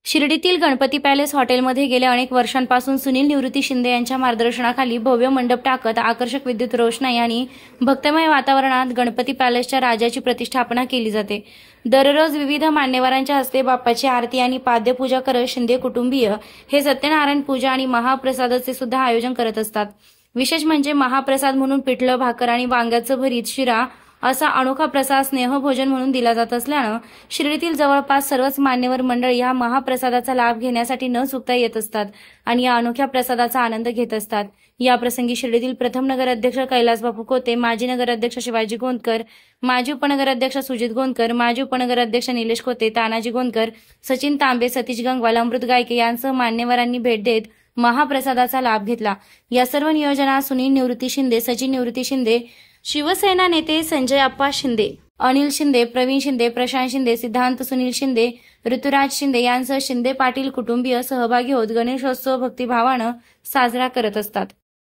शिर्डीतील Ganpati palace हॉटेलमध्ये गेल्या अनेक वर्षांपासून सुनील निवृत्ती शिंदे यांच्या मार्गदर्शनाखाली भव्य मंडप टाकत आकर्षक विद्युत रोषणाई आणि भक्तमय वातावरणात गणपती पॅलेसच्या राजाची प्रतिष्ठापना केली जाते। दररोज विविध मान्यवरांच्या हस्ते बाप्पाची आरती आणि पाद्यपूजा करत शिंदे कुटुंबीय हे सत्यनारायण पूजा आणि महाप्रसादाचे सुद्धा आयोजन करत असतात। विशेष म्हणजे महाप्रसाद म्हणून पिठलं, भाकर आणि वांग्याचं भरीत, शिरा असा अनोखा प्रसाद स्नेहभोजन म्हणून दिला जात असल्यानं शिर्डीतील जवळपास सर्वच मान्यवर मंडळी या महाप्रसादाचा लाभ घेण्यासाठी न चुकता येत असतात आणि या अनोख्या प्रसादाचा आनंद घेत असतात। या प्रसंगी शिर्डीतील प्रथम नगराध्यक्ष कैलासबापू खोते, माजी नगराध्यक्ष शिवाजी गोंदकर, माजी उपनगराध्यक्ष सुजित गोंदकर, माजी उपनगराध्यक्ष निलेश खोते, तानाजी गोंदकर, सचिन तांबे, सतीश गंगवाल, अमृत गायके यांसह मान्यवरांनी भेट देत महाप्रसादाचा लाभ घेतला। या सर्व नियोजनात सुनील निवृत्ती शिंदे, सचिन निवृत्ती शिंदे, शिवसेना नेते संजय अप्पा शिंदे, अनिल शिंदे, प्रवीण शिंदे, प्रशांत शिंदे, सिद्धांत सुनील शिंदे, ऋतुराज शिंदे यांसह शिंदे पाटील कुटुंबीय सहभागी होत गणेशोत्सव भक्तिभावानं साजरा करत असतात।